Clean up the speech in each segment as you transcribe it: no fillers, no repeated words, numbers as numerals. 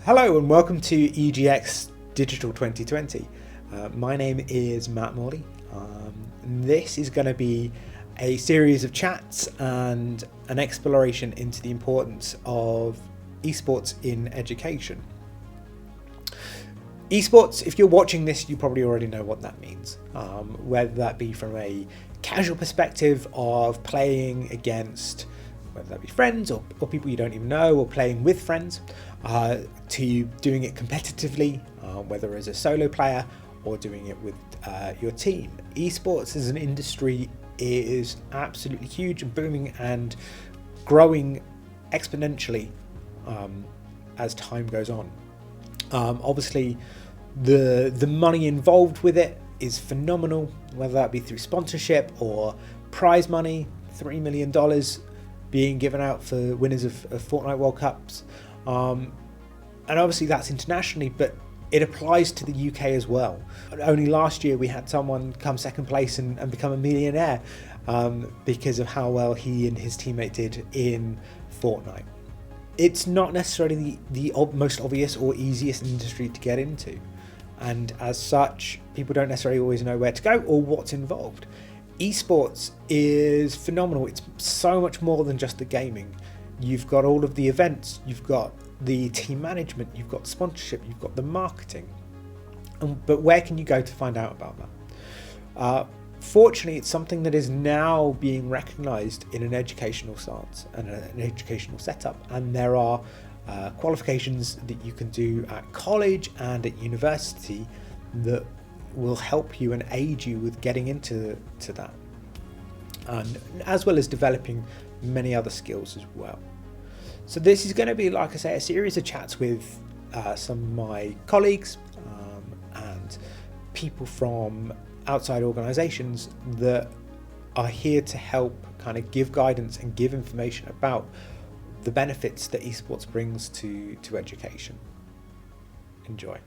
Hello and welcome to EGX Digital 2020. My name is Matt Morley. This is going to be a series of chats and an exploration into the importance of esports in education. Esports, if you're watching this, you probably already know what that means, whether that be from a casual perspective of playing against, whether that be friends or people you don't even know, or playing with friends, to doing it competitively, whether as a solo player or doing it with your team. Esports as an industry is absolutely huge and booming and growing exponentially as time goes on. Obviously, the money involved with it is phenomenal, whether that be through sponsorship or prize money, $3 million being given out for winners of Fortnite World Cups. And obviously that's internationally, but it applies to the UK as well. Only last year we had someone come second place and become a millionaire because of how well he and his teammate did in Fortnite. It's not necessarily the most obvious or easiest industry to get into, and as such people don't necessarily always know where to go or what's involved. Esports is phenomenal. It's so much more than just the gaming. You've got all of the events, you've got the team management, you've got sponsorship, you've got the marketing. But where can you go to find out about that? Fortunately, it's something that is now being recognised in an educational stance and an educational setup, and there are qualifications that you can do at college and at university that will help you and aid you with getting into that, and as well as developing many other skills as well. So this is going to be, like I say, a series of chats with some of my colleagues and people from outside organisations that are here to help kind of give guidance and give information about the benefits that esports brings to education. Enjoy.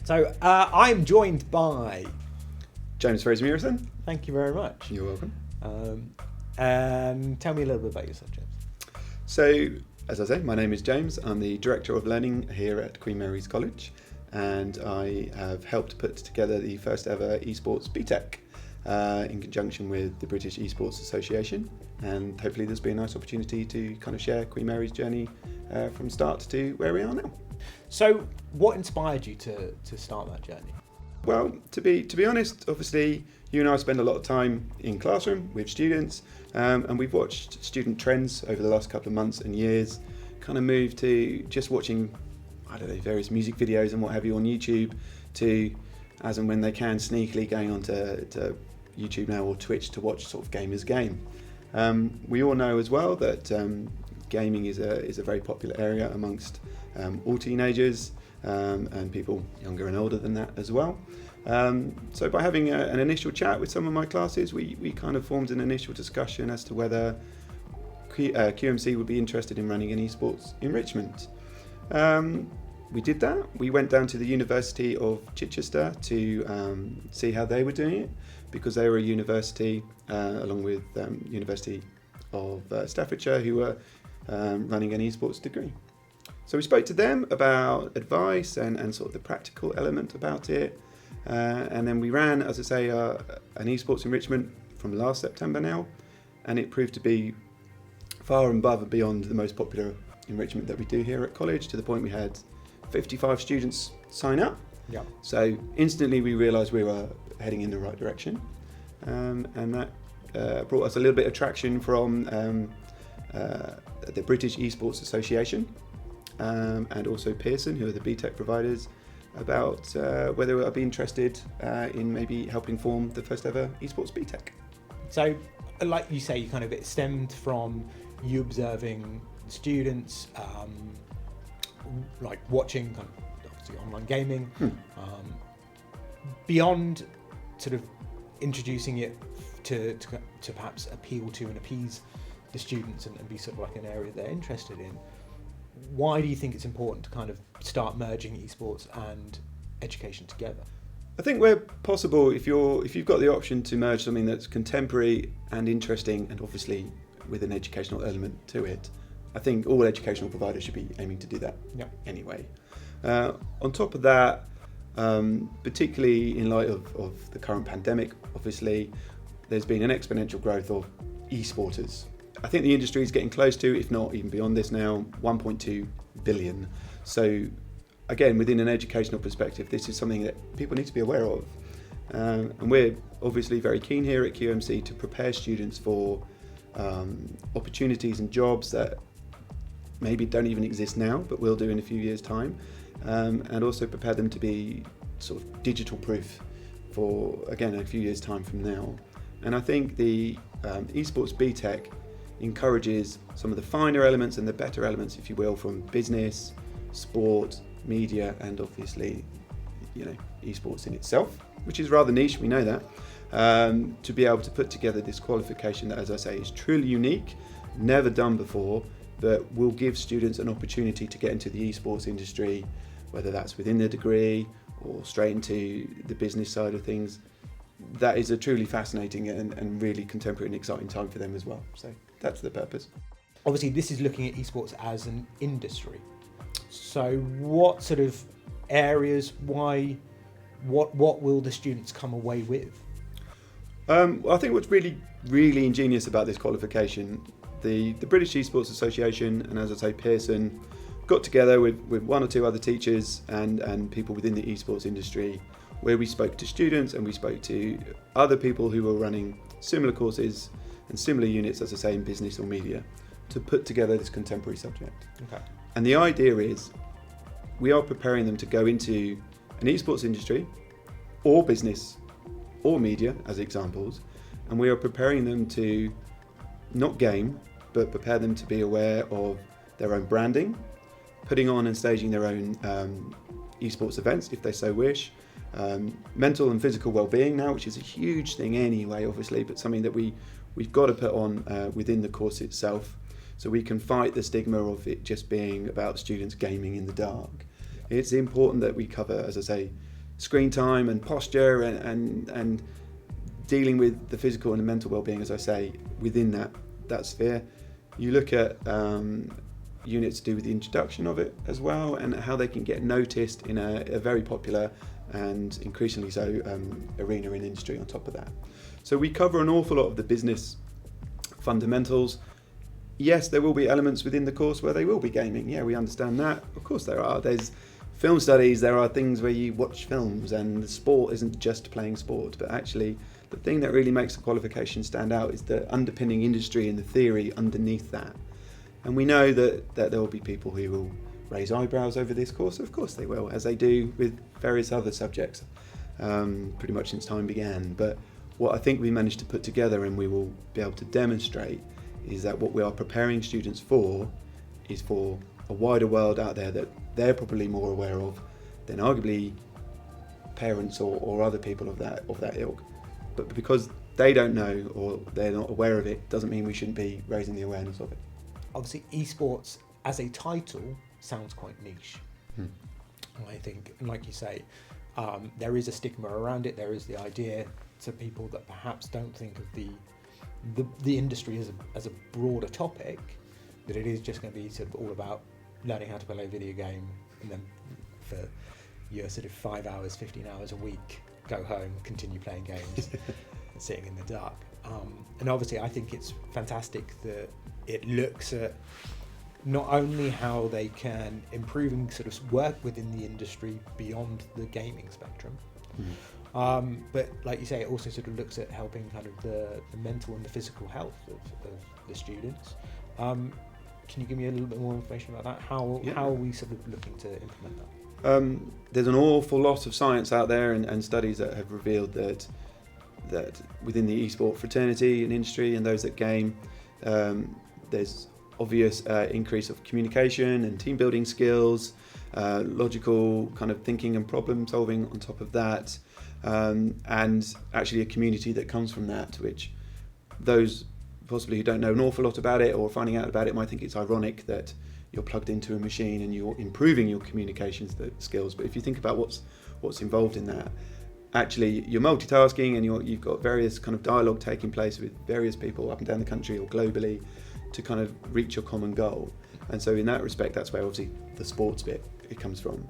So I'm joined by James Fraser-Murison. Thank you very much. You're welcome. And tell me a little bit about yourself, James. So, as I say, my name is James. I'm the Director of Learning here at Queen Mary's College, and I have helped put together the first ever esports BTEC in conjunction with the British Esports Association, and hopefully there's been a nice opportunity to kind of share Queen Mary's journey from start to where we are now. So what inspired you to start that journey? Well, to be honest, obviously you and I spend a lot of time in classroom with students, and we've watched student trends over the last couple of months and years kind of move to just watching, I don't know, various music videos and what have you on YouTube, to as and when they can sneakily going onto YouTube now or Twitch to watch sort of gamers game. We all know as well that gaming is a very popular area amongst all teenagers and people younger and older than that as well. So by having an initial chat with some of my classes, we kind of formed an initial discussion as to whether QMC would be interested in running an esports enrichment. We did that. We went down to the University of Chichester to see how they were doing it, because they were a university along with University of Staffordshire who were running an esports degree. So we spoke to them about advice and sort of the practical element about it. And then we ran, as I say, an esports enrichment from last September now, and it proved to be far above and beyond the most popular enrichment that we do here at college, to the point we had 55 students sign up. Yeah. So instantly we realised we were heading in the right direction, and that brought us a little bit of traction from the British Esports Association and also Pearson, who are the BTEC providers, about whether I'd be interested in maybe helping form the first ever esports BTEC. So, like you say, it stemmed from you observing students, like watching obviously online gaming, beyond sort of introducing it to perhaps appeal to and appease the students and be sort of like an area they're interested in. Why do you think it's important to kind of start merging esports and education together? I think where possible, if you've got the option to merge something that's contemporary and interesting, and obviously with an educational element to it, I think all educational providers should be aiming to do that anyway. On top of that, particularly in light of the current pandemic, obviously, there's been an exponential growth of e-sporters. I think the industry is getting close to, if not even beyond this now, 1.2 billion. So again, within an educational perspective, this is something that people need to be aware of. And we're obviously very keen here at QMC to prepare students for opportunities and jobs that maybe don't even exist now, but will do in a few years' time, and also prepare them to be sort of digital proof for, again, a few years' time from now. And I think the eSports BTEC encourages some of the finer elements and the better elements, if you will, from business, sport, media, and obviously, eSports in itself, which is rather niche, we know that, to be able to put together this qualification that, as I say, is truly unique, never done before, but will give students an opportunity to get into the eSports industry, whether that's within the degree or straight into the business side of things. That is a truly fascinating and really contemporary and exciting time for them as well. So that's the purpose. Obviously, this is looking at esports as an industry. So what sort of areas, why, what will the students come away with? I think what's really, really ingenious about this qualification, the British Esports Association and, as I say, Pearson got together with one or two other teachers and people within the esports industry, where we spoke to students and we spoke to other people who were running similar courses and similar units, as I say, in business or media, to put together this contemporary subject. Okay. And the idea is we are preparing them to go into an esports industry or business or media as examples, and we are preparing them to not game, but prepare them to be aware of their own branding, putting on and staging their own esports events if they so wish, mental and physical well-being now, which is a huge thing anyway, obviously, but something that we've got to put on within the course itself, so we can fight the stigma of it just being about students gaming in the dark. It's important that we cover, as I say, screen time and posture and dealing with the physical and the mental well-being, as I say, within that sphere. You look at units to do with the introduction of it as well, and how they can get noticed in a very popular and increasingly so arena in industry on top of that. So we cover an awful lot of the business fundamentals. Yes, there will be elements within the course where they will be gaming. Yeah, we understand that. Of course there are. There's film studies, there are things where you watch films, and the sport isn't just playing sport, but actually the thing that really makes the qualification stand out is the underpinning industry and the theory underneath that. And we know that there will be people who will raise eyebrows over this course. Of course they will, as they do with various other subjects, pretty much since time began. But what I think we managed to put together and we will be able to demonstrate is that what we are preparing students for is for a wider world out there that they're probably more aware of than arguably parents or other people of that ilk. But because they don't know or they're not aware of it, doesn't mean we shouldn't be raising the awareness of it. Obviously, esports as a title sounds quite niche. I think, and like you say, there is a stigma around it. There is the idea to people that perhaps don't think of the industry as a broader topic, that it is just going to be sort of all about learning how to play a video game, and then for your sort of 5 hours, 15 hours a week, go home, continue playing games, and sitting in the dark. And obviously, I think it's fantastic that it looks at not only how they can improve and sort of work within the industry beyond the gaming spectrum, but like you say, it also sort of looks at helping kind of the mental and the physical health of the students. Can you give me a little bit more information about that? How are we sort of looking to implement that? There's an awful lot of science out there and studies that have revealed that within the esport fraternity and industry and those that game, there's obvious increase of communication and team building skills, logical kind of thinking and problem solving on top of that, and actually a community that comes from that, which those possibly who don't know an awful lot about it or finding out about it might think it's ironic that you're plugged into a machine and you're improving your communications skills. But if you think about what's involved in that, actually you're multitasking and you've got various kind of dialogue taking place with various people up and down the country or globally to kind of reach your common goal. And so in that respect, that's where obviously the sports bit it comes from.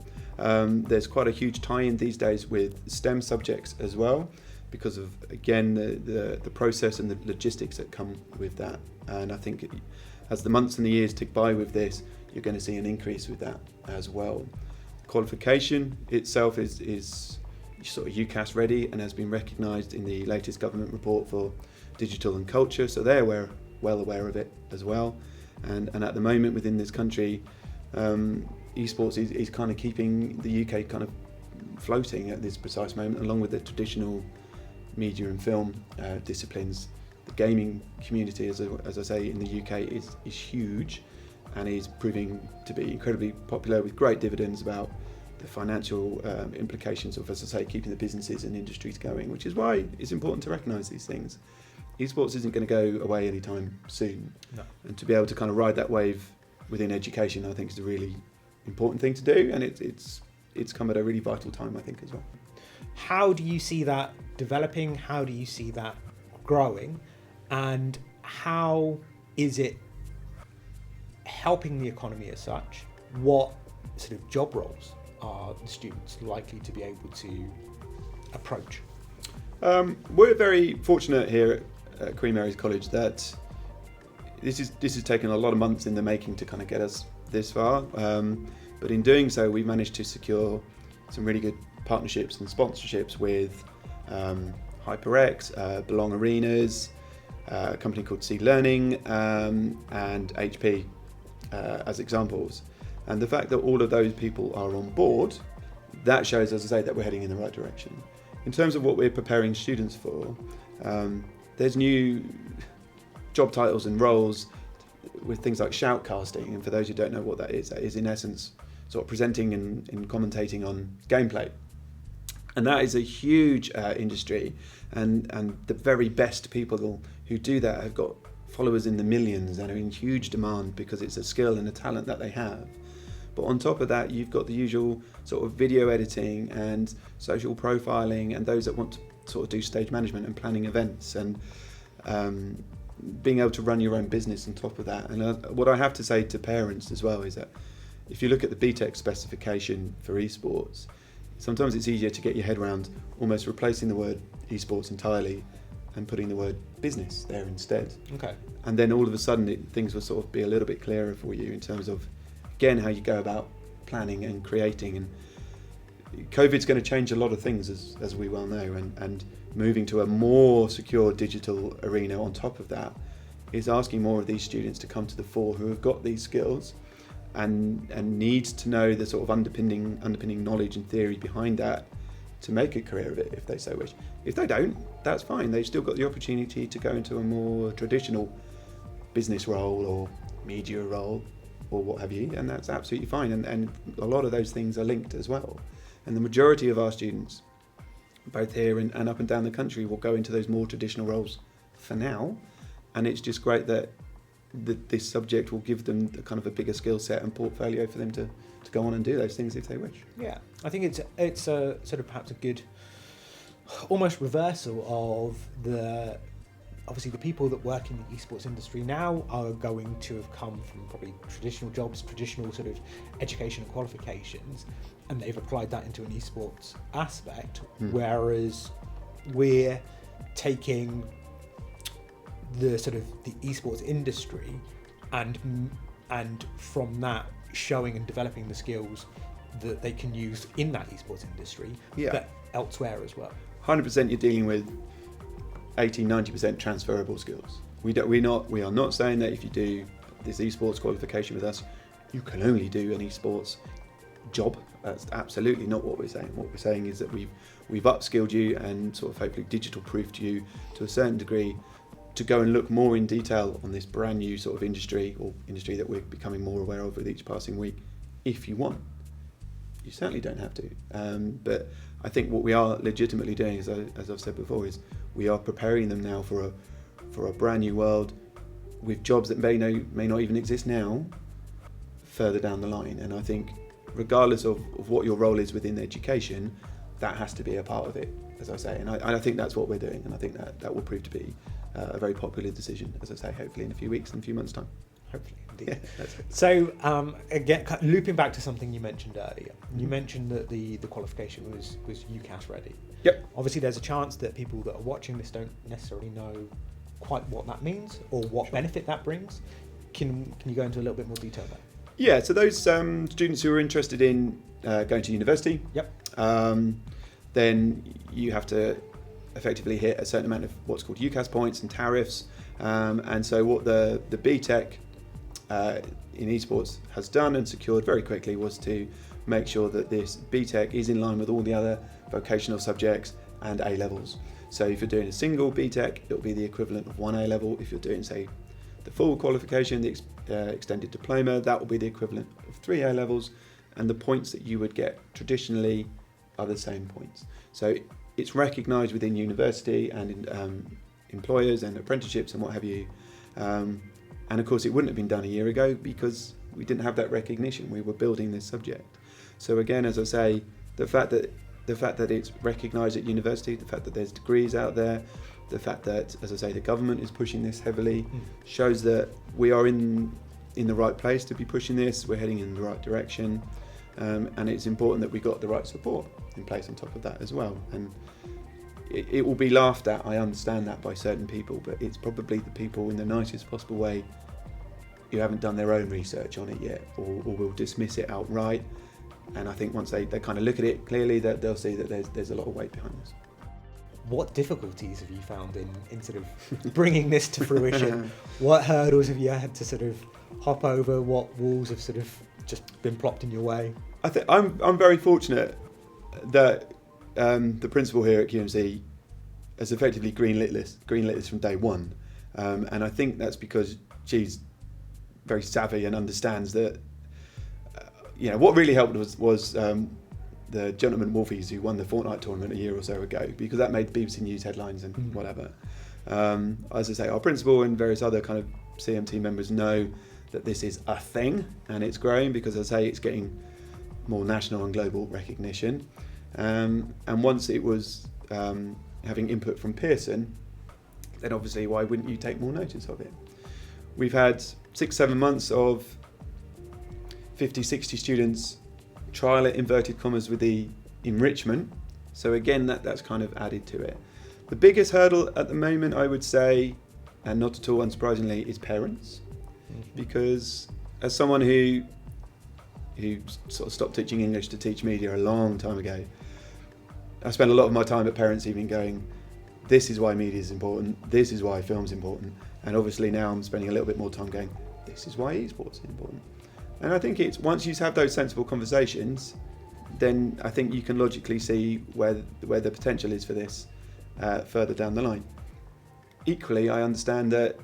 There's quite a huge tie-in these days with STEM subjects as well, because of, again, the process and the logistics that come with that. And I think as the months and the years tick by with this, you're going to see an increase with that as well. Qualification itself is sort of UCAS ready and has been recognised in the latest government report for digital and culture, so they're well aware of it as well. And at the moment within this country, esports is kind of keeping the UK kind of floating at this precise moment, along with the traditional media and film disciplines. The gaming community, as I say, in the UK is huge and is proving to be incredibly popular, with great dividends about the financial implications of, as I say, keeping the businesses and industries going, which is why it's important to recognise these things. Esports isn't going to go away anytime soon. No. And to be able to kind of ride that wave within education, I think, is a really important thing to do, and it's come at a really vital time, I think, as well. How do you see that developing? How do you see that growing? And how is it helping the economy as such? What sort of job roles are the students likely to be able to approach? We're very fortunate here at Queen Mary's College that this has taken a lot of months in the making to kind of get us this far. But in doing so, we've managed to secure some really good partnerships and sponsorships with HyperX, Belong Arenas, a company called Seed Learning, and HP as examples. And the fact that all of those people are on board, that shows, as I say, that we're heading in the right direction. In terms of what we're preparing students for, there's new job titles and roles with things like shoutcasting. And for those who don't know what that is in essence sort of presenting and commentating on gameplay. And that is a huge industry, and the very best people who do that have got followers in the millions and are in huge demand because it's a skill and a talent that they have. But on top of that, you've got the usual sort of video editing and social profiling, and those that want to sort of do stage management and planning events, and being able to run your own business on top of that. And what I have to say to parents as well is that if you look at the BTEC specification for esports, sometimes it's easier to get your head around almost replacing the word esports entirely and putting the word business there instead. Okay. And then all of a sudden things will sort of be a little bit clearer for you in terms of, again, how you go about planning and creating. And COVID's going to change a lot of things, as we well know, and moving to a more secure digital arena on top of that is asking more of these students to come to the fore who have got these skills and needs to know the sort of underpinning knowledge and theory behind that to make a career of it if they so wish. If they don't, that's fine. They've still got the opportunity to go into a more traditional business role or media role or what have you, and that's absolutely fine. And a lot of those things are linked as well. And the majority of our students, both here and up and down the country, will go into those more traditional roles for now. And it's just great that this subject will give them kind of a bigger skill set and portfolio for them to go on and do those things if they wish. Yeah, I think it's a sort of perhaps a good, almost reversal of obviously the people that work in the esports industry now are going to have come from probably traditional jobs, traditional sort of education and qualifications, and they've applied that into an esports aspect, whereas we're taking the sort of the esports industry and from that showing and developing the skills that they can use in that esports industry, but elsewhere as well. 100% you're dealing with 80-90% transferable skills. We are not saying that if you do this esports qualification with us, you can only do an esports job. That's absolutely not what we're saying. What we're saying is that we've upskilled you and sort of hopefully digital proofed you to a certain degree to go and look more in detail on this brand new sort of industry that we're becoming more aware of with each passing week. If you want, you certainly don't have to. But I think what we are legitimately doing, as I've said before, is we are preparing them now for a brand new world with jobs that may not even exist now further down the line. And I think regardless of what your role is within education, that has to be a part of it, as I say. And I think that's what we're doing, and I think that will prove to be a very popular decision, as I say, hopefully in a few weeks and a few months' time. Hopefully, indeed. Yeah, that's it. So again, looping back to something you mentioned earlier, you mentioned that the qualification was UCAS ready. Yep. Obviously, there's a chance that people that are watching this don't necessarily know quite what that means or what benefit that brings. Can you go into a little bit more detail there? Yeah, so those students who are interested in going to university, then you have to effectively hit a certain amount of what's called UCAS points and tariffs. And so what the BTEC in esports has done and secured very quickly was to make sure that this BTEC is in line with all the other vocational subjects and A levels. So if you're doing a single BTEC, it'll be the equivalent of one A level. If you're doing, say, the full qualification, the extended diploma, that will be the equivalent of 3 A levels, and the points that you would get traditionally are the same points. So it's recognised within university and in employers and apprenticeships and what have you. And of course, it wouldn't have been done a year ago because we didn't have that recognition. We were building this subject. So again, as I say, the fact that it's recognised at university, the fact that there's degrees out there, the fact that, as I say, the government is pushing this heavily, shows that we are in the right place to be pushing this. We're heading in the right direction, and it's important that we got the right support in place on top of that as well. And it will be laughed at, I understand that, by certain people, but it's probably the people in the nicest possible way who haven't done their own research on it yet, or will dismiss it outright. And I think once they kind of look at it clearly, that they'll see that there's a lot of weight behind this. What difficulties have you found in sort of bringing this to fruition? What hurdles have you had to sort of hop over? What walls have sort of just been plopped in your way? I think I'm very fortunate that the principal here at QMC has effectively greenlit this from day one, and I think that's because she's very savvy and understands that. What really helped was the gentleman Wolfies who won the Fortnite tournament a year or so ago, because that made BBC News headlines and whatever. As I say, our principal and various other kind of CMT members know that this is a thing and it's growing, because, as I say, it's getting more national and global recognition. And once it was having input from Pearson, then obviously why wouldn't you take more notice of it? We've had 6-7 months of 50-60 students trial it, inverted commas, with the enrichment. So again, that's kind of added to it. The biggest hurdle at the moment, I would say, and not at all unsurprisingly, is parents. Because as someone who sort of stopped teaching English to teach media a long time ago, I spent a lot of my time at parents' evening going, this is why media is important, this is why film's important, and obviously now I'm spending a little bit more time going, this is why esports is important. And I think it's once you have those sensible conversations, then I think you can logically see where the potential is for this further down the line. Equally, I understand that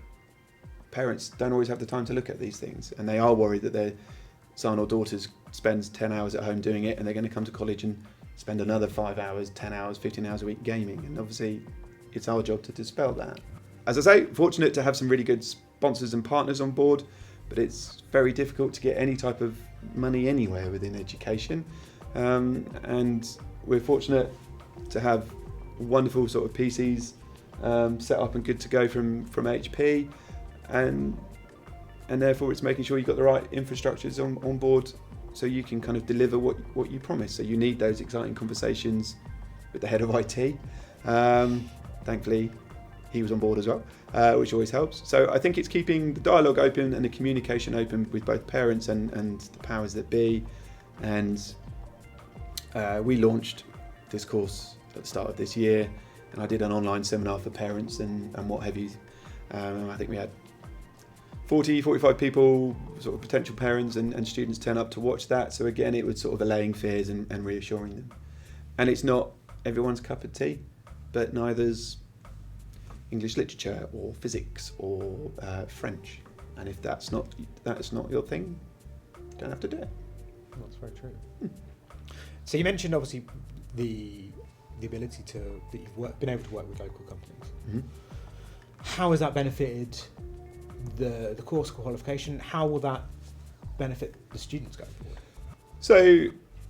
parents don't always have the time to look at these things, and they are worried that their son or daughter spends 10 hours at home doing it, and they're going to come to college and spend another 5 hours, 10 hours, 15 hours a week gaming. And obviously, it's our job to dispel that. As I say, fortunate to have some really good sponsors and partners on board, but it's very difficult to get any type of money anywhere within education. And we're fortunate to have wonderful sort of PCs set up and good to go from HP, and therefore it's making sure you've got the right infrastructures on board so you can kind of deliver what you promise. So you need those exciting conversations with the head of IT. Thankfully, he was on board as well, which always helps. So I think it's keeping the dialogue open and the communication open with both parents and the powers that be. And we launched this course at the start of this year, and I did an online seminar for parents and what have you. I think we had 45 people, sort of potential parents and students, turn up to watch that. So again, it was sort of allaying fears and reassuring them. And it's not everyone's cup of tea, but neither's English literature or physics or French. And if that's not your thing, you don't have to do it. That's very true. So you mentioned obviously the ability that you've been able to work with local companies. Mm-hmm. How has that benefited the course qualification? How will that benefit the students going forward? So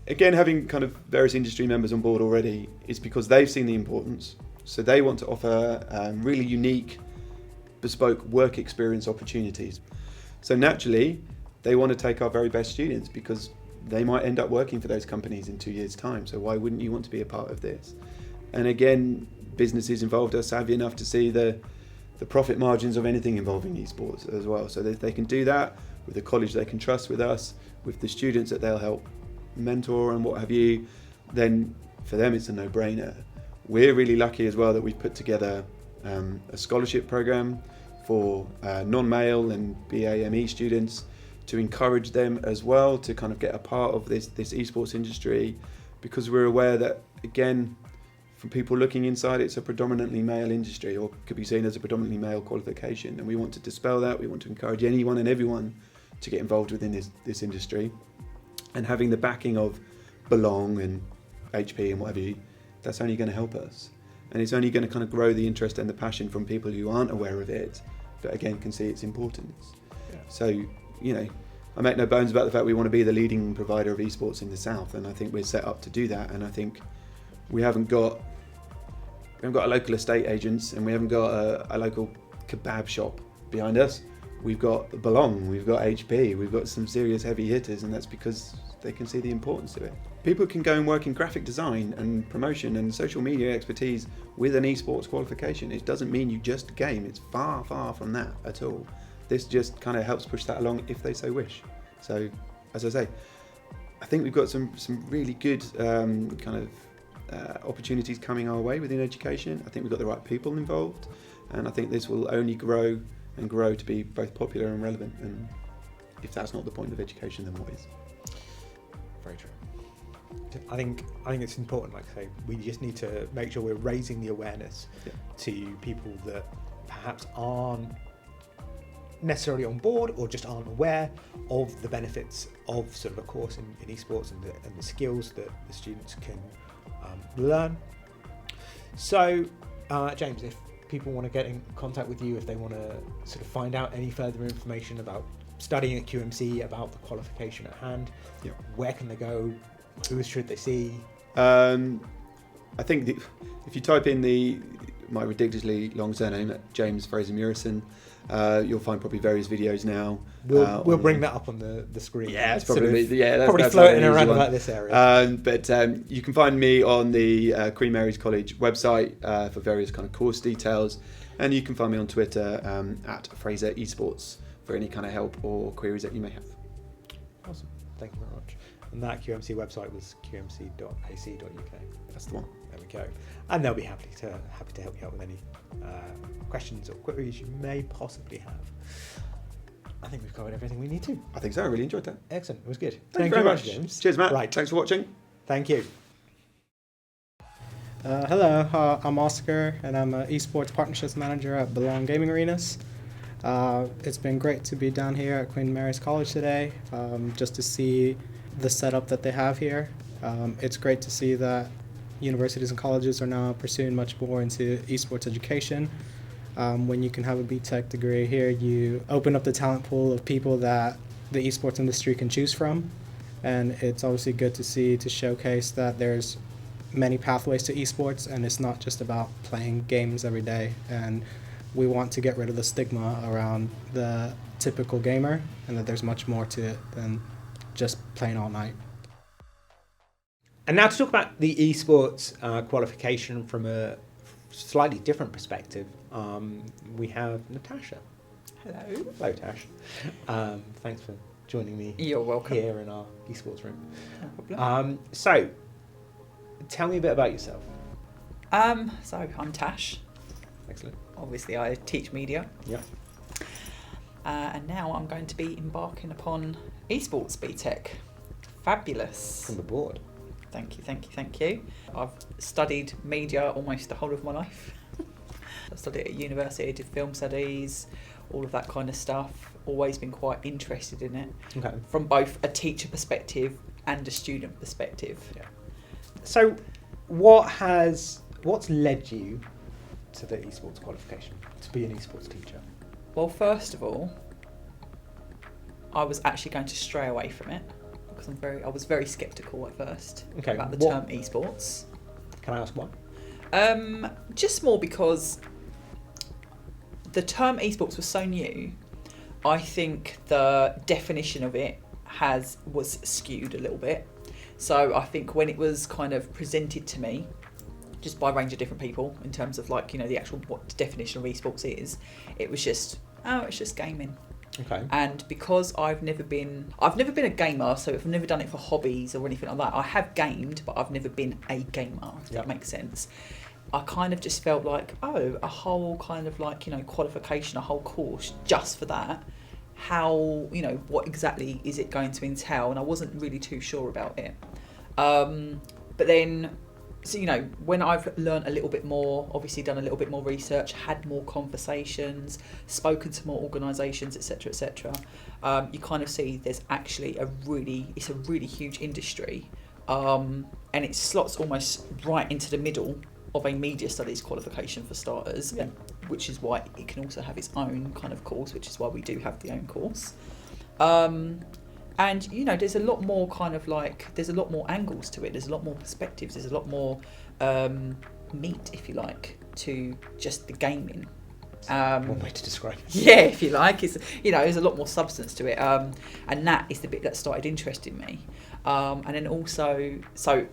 again, having kind of various industry members on board already is because they've seen the importance. So they want to offer really unique, bespoke work experience opportunities. So naturally, they want to take our very best students because they might end up working for those companies in 2 years' time. So why wouldn't you want to be a part of this? And again, businesses involved are savvy enough to see the profit margins of anything involving esports as well. So they can do that with the college they can trust with us, with the students that they'll help mentor and what have you. Then for them, it's a no-brainer. We're really lucky as well that we've put together a scholarship program for non-male and BAME students to encourage them as well to kind of get a part of this esports industry, because we're aware that, again, from people looking inside, it's a predominantly male industry, or could be seen as a predominantly male qualification, and we want to dispel that. We want to encourage anyone and everyone to get involved within this industry, and having the backing of Belong and HP and whatever, that's only going to help us, and it's only going to kind of grow the interest and the passion from people who aren't aware of it, but again can see its importance. So, I make no bones about the fact we want to be the leading provider of esports in the South, and I think we're set up to do that. And I think we haven't got a local estate agents, and we haven't got a local kebab shop behind us. We've got Belong, we've got HP, we've got some serious heavy hitters, and that's because they can see the importance of it. People can go and work in graphic design and promotion and social media expertise with an esports qualification. It doesn't mean you just game. It's far, far from that at all. This just kind of helps push that along if they so wish. So, as I say, I think we've got some really good opportunities coming our way within education. I think we've got the right people involved, and I think this will only grow and grow to be both popular and relevant. And if that's not the point of education, then what is? Very true. I think it's important, like I say, we just need to make sure we're raising the awareness to people that perhaps aren't necessarily on board or just aren't aware of the benefits of sort of a course in esports and the skills that the students can learn. So, James, if people want to get in contact with you, if they want to sort of find out any further information about studying at QMC, about the qualification at hand, where can they go? Who should they see? I think if you type in my ridiculously long surname, James Fraser Murison, you'll find probably various videos now. We'll bring that up on the screen. Yeah, it's probably that's floating around about this area. But you can find me on the Queen Mary's College website for various kind of course details, and you can find me on Twitter at Fraser Esports for any kind of help or queries that you may have. Awesome, thank you very much. And that QMC website was qmc.ac.uk. That's the one. There we go. And they'll be happy to help you out with any questions or queries you may possibly have. I think we've covered everything we need to. I think so. I really enjoyed that. Excellent. It was good. Thank you very much, James. Cheers, Matt. Right. Thanks for watching. Thank you. Hello, I'm Oscar, and I'm an Esports Partnerships Manager at Belong Gaming Arenas. It's been great to be down here at Queen Mary's College today, just to see the setup that they have here. It's great to see that universities and colleges are now pursuing much more into esports education. When you can have a BTech degree here, you open up the talent pool of people that the esports industry can choose from, and it's obviously good to showcase that there's many pathways to esports, and it's not just about playing games every day. And we want to get rid of the stigma around the typical gamer, and that there's much more to it than just playing all night. And now to talk about the esports qualification from a slightly different perspective, we have Natasha. Hello. Hello, Tash. Thanks for joining me. You're welcome. Here in our esports room. No problem. So, tell me a bit about yourself. So I'm Tash. Excellent. Obviously, I teach media. Yeah. And now I'm going to be embarking upon esports BTech. Fabulous. From the board. Thank you. I've studied media almost the whole of my life. I studied at university, did film studies, all of that kind of stuff. Always been quite interested in it. Okay. From both a teacher perspective and a student perspective. Yeah. So, what's led you to the esports qualification, to be an esports teacher? Well, first of all, I was actually going to stray away from it because I was very sceptical at first about the term esports. Can I ask why? Just more because the term esports was so new. I think the definition of it was skewed a little bit. So I think when it was kind of presented to me, just by a range of different people, in terms of like, the actual what the definition of esports is, it was just, it's just gaming. Okay. And because I've never been a gamer, so I've never done it for hobbies or anything like that. I have gamed, but I've never been a gamer, if that makes sense. I kind of just felt like, a whole kind of like, qualification, a whole course just for that. How, what exactly is it going to entail? And I wasn't really too sure about it. But then, so, when I've learned a little bit more, obviously done a little bit more research, had more conversations, spoken to more organisations, etc., etc., you kind of see there's actually it's a really huge industry, and it slots almost right into the middle of a media studies qualification for starters, Yeah. which is why it can also have its own kind of course, which is why we do have the own course. And, there's a lot more kind of like, there's a lot more angles to it. There's a lot more perspectives. There's a lot more meat, if you like, to just the gaming. One way to describe it. Yeah, if you like. It's, there's a lot more substance to it. And that is the bit that started interesting me. And then also, so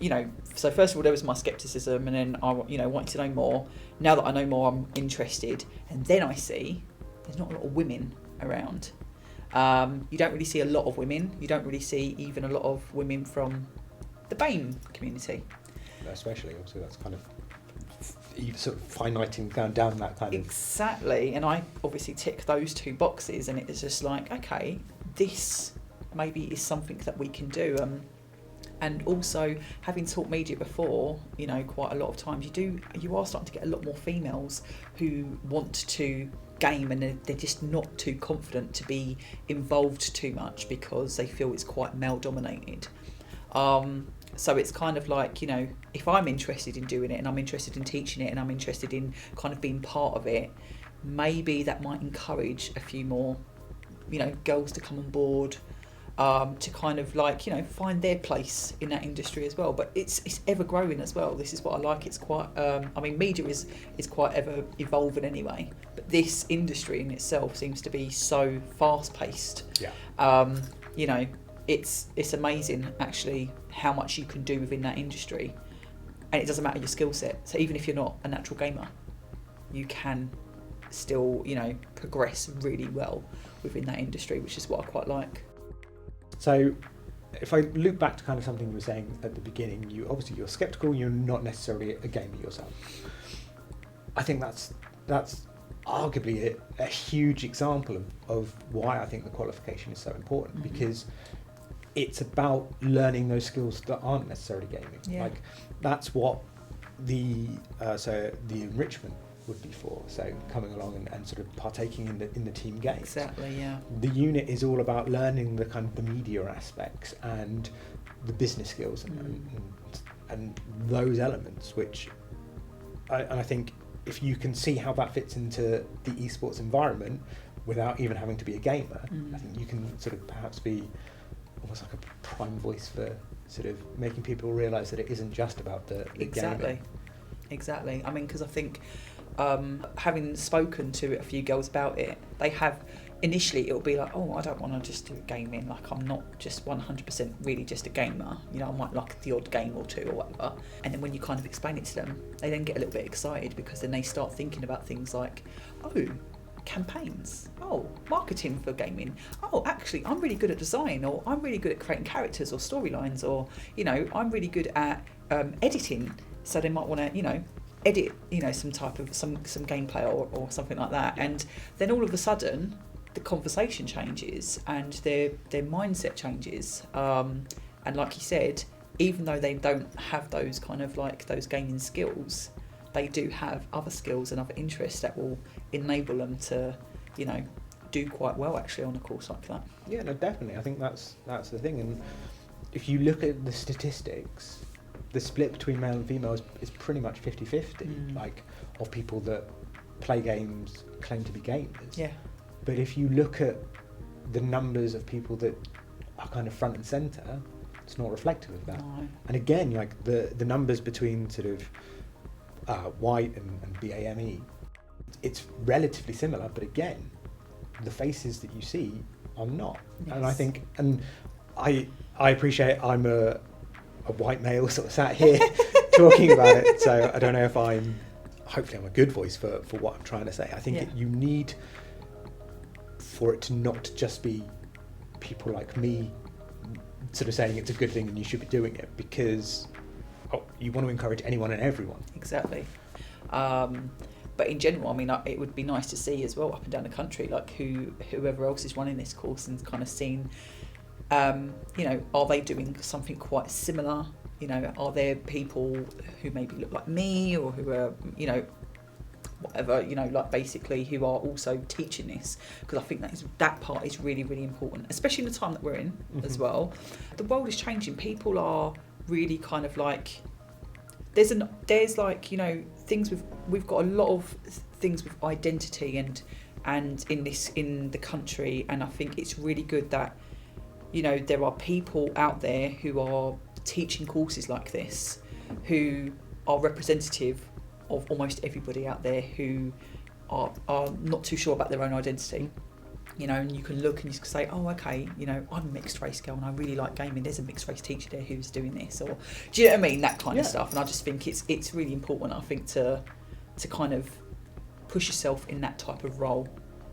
first of all, there was my skepticism, and then I, wanted to know more. Now that I know more, I'm interested. And then I see there's not a lot of women around. You don't really see a lot of women. You don't really see even a lot of women from the BAME community. Especially, obviously, that's kind of sort of finiting down that kind of... Exactly, and I obviously tick those two boxes, and it's just like, okay, this maybe is something that we can do. And also, having taught media before, quite a lot of times you are starting to get a lot more females who want to game, and they're just not too confident to be involved too much because they feel it's quite male dominated. So it's kind of like, if I'm interested in doing it, and I'm interested in teaching it, and I'm interested in kind of being part of it, maybe that might encourage a few more, girls to come on board, to kind of like, find their place in that industry as well. But it's ever growing as well. This is what I like. It's quite, media is quite ever evolving anyway. But this industry in itself seems to be so fast paced. Yeah. It's amazing actually how much you can do within that industry, and it doesn't matter your skill set. So even if you're not a natural gamer, you can still, progress really well within that industry, which is what I quite like. So if I loop back to kind of something you were saying at the beginning, you're skeptical, you're not necessarily a gamer yourself. I think that's arguably a huge example of why I think the qualification is so important, because it's about learning those skills that aren't necessarily gaming. Yeah. Like that's what the enrichment would be for. So coming along and sort of partaking in the team games. Exactly, yeah. The unit is all about learning the kind of the media aspects and the business skills and those elements, which I think if you can see how that fits into the esports environment without even having to be a gamer, I think you can sort of perhaps be almost like a prime voice for sort of making people realise that it isn't just about the gaming. Exactly. I mean, because I think having spoken to a few girls about it, they have initially it'll be like, oh, I don't want to just do gaming, like I'm not just 100% really just a gamer, I might like the odd game or two or whatever. And then when you kind of explain it to them, they then get a little bit excited, because then they start thinking about things like, oh, campaigns, oh, marketing for gaming, oh, actually I'm really good at design, or I'm really good at creating characters or storylines, or I'm really good at editing, so they might want to edit some type of some gameplay or something like that. And then all of a sudden the conversation changes and their mindset changes, and like you said, even though they don't have those kind of like those gaming skills, they do have other skills and other interests that will enable them to do quite well actually on a course like that. Yeah, no, definitely. I think that's the thing. And if you look at the statistics, the split between male and female is pretty much 50-50, like of people that play games claim to be gamers. Yeah. But if you look at the numbers of people that are kind of front and centre, it's not reflective of that. No. And again, like the numbers between sort of white and BAME, it's relatively similar, but again, the faces that you see are not. Yes. And I think, and I appreciate I'm a white male sort of sat here talking about it, so I don't know if hopefully I'm a good voice for what I'm trying to say. I think you need for it to not just be people like me sort of saying it's a good thing and you should be doing it, because you want to encourage anyone and everyone. Exactly. But in general, I mean, it would be nice to see as well up and down the country, like whoever else is running this course, and kind of seeing, are they doing something quite similar? Are there people who maybe look like me, or who are, whatever, like basically who are also teaching this? Because I think that part is really, really important, especially in the time that we're in as well. The world is changing. People are really kind of like, there's like, things we've got a lot of things with identity and in the country, and I think it's really good that there are people out there who are teaching courses like this, who are representative of almost everybody out there who are not too sure about their own identity. And you can look and you can say, oh, okay, I'm a mixed race girl and I really like gaming. There's a mixed race teacher there who's doing this, or do you know what I mean? That kind of stuff. And I just think it's really important, I think, to kind of push yourself in that type of role.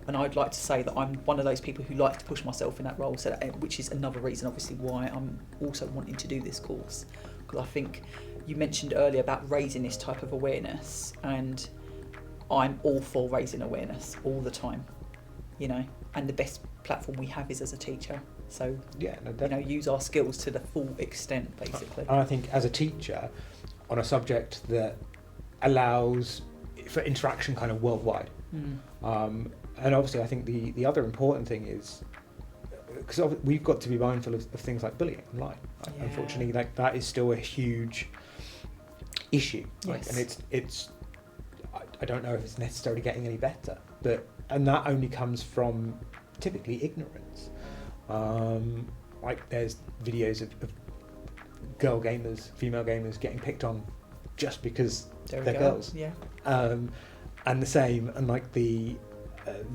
And I'd like to say that I'm one of those people who likes to push myself in that role, which is another reason, obviously, why I'm also wanting to do this course. Because I think you mentioned earlier about raising this type of awareness, and I'm all for raising awareness all the time, and the best platform we have is as a teacher. So, use our skills to the full extent, basically. And I think as a teacher, on a subject that allows for interaction kind of worldwide. And obviously I think the other important thing is, because we've got to be mindful of things like bullying online. Yeah. Unfortunately, like that is still a huge issue. Yes. And it's I don't know if it's necessarily getting any better, and that only comes from typically ignorance. Like there's videos of girl gamers, female gamers getting picked on just because they're girls. Yeah. And the same, and like the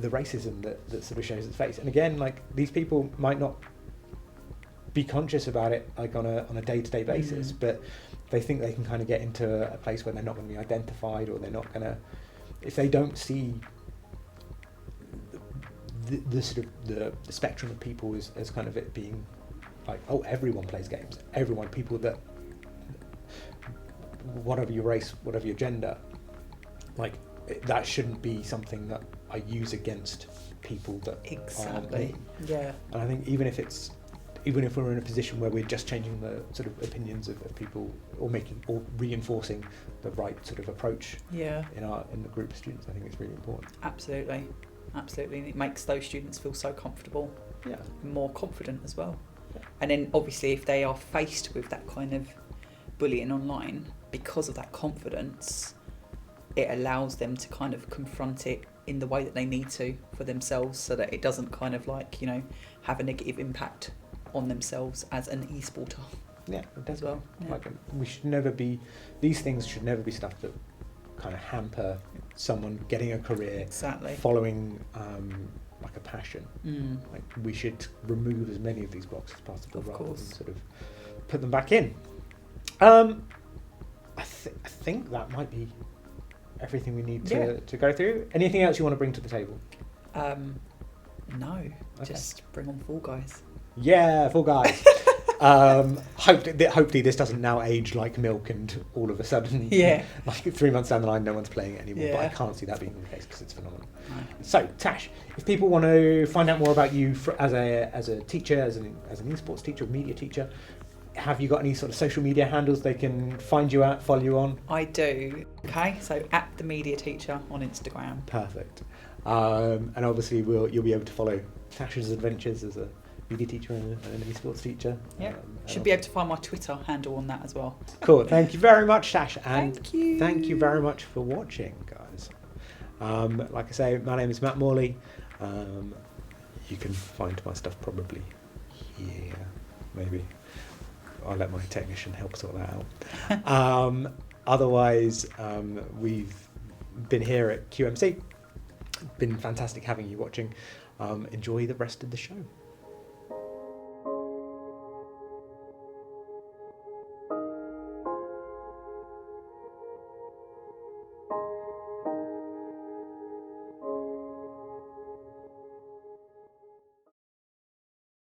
racism that sort of shows its face. And again, like these people might not be conscious about it like on a day-to-day basis, but they think they can kind of get into a place where they're not going to be identified, or they're not going to, if they don't see the sort of the spectrum of people as kind of it being like, oh, everyone plays games, people that, whatever your race, whatever your gender, like that shouldn't be something that I use against people that aren't me. Yeah. And I think even if we're in a position where we're just changing the sort of opinions of people, or reinforcing the right sort of approach in the group of students, I think it's really important. Absolutely. And it makes those students feel so comfortable, more confident as well. Yeah. And then obviously if they are faced with that kind of bullying online, because of that confidence, it allows them to kind of confront it in the way that they need to for themselves, so that it doesn't kind of like, have a negative impact on themselves as an e-sporter. Yeah, as well. Yeah. Like these things should never be stuff that kind of hamper someone getting a career, following like a passion. Like we should remove as many of these blocks as possible, rather than sort of put them back in. I think that might be everything we need to go through. Anything else you want to bring to the table? No, just bring on Fall Guys. Yeah, Fall Guys. Hopefully this doesn't now age like milk, and all of a sudden, like 3 months down the line, no one's playing it anymore. But I can't see that being the case because it's phenomenal. No. So, Tash, if people want to find out more about you as a teacher, as an esports teacher, media teacher, have you got any sort of social media handles they can find you at, follow you on? I do. Okay, so at the Media Teacher on Instagram. Perfect. And obviously you'll be able to follow Tash's adventures as a media teacher and an esports teacher. Yeah. Should be able to find my Twitter handle on that as well. Cool. Thank you very much, Tash. And thank you very much for watching, guys. Like I say, my name is Matt Morley. You can find my stuff probably here, maybe. I'll let my technician help sort that out. Otherwise, we've been here at QMC. Been fantastic having you watching. Enjoy the rest of the show.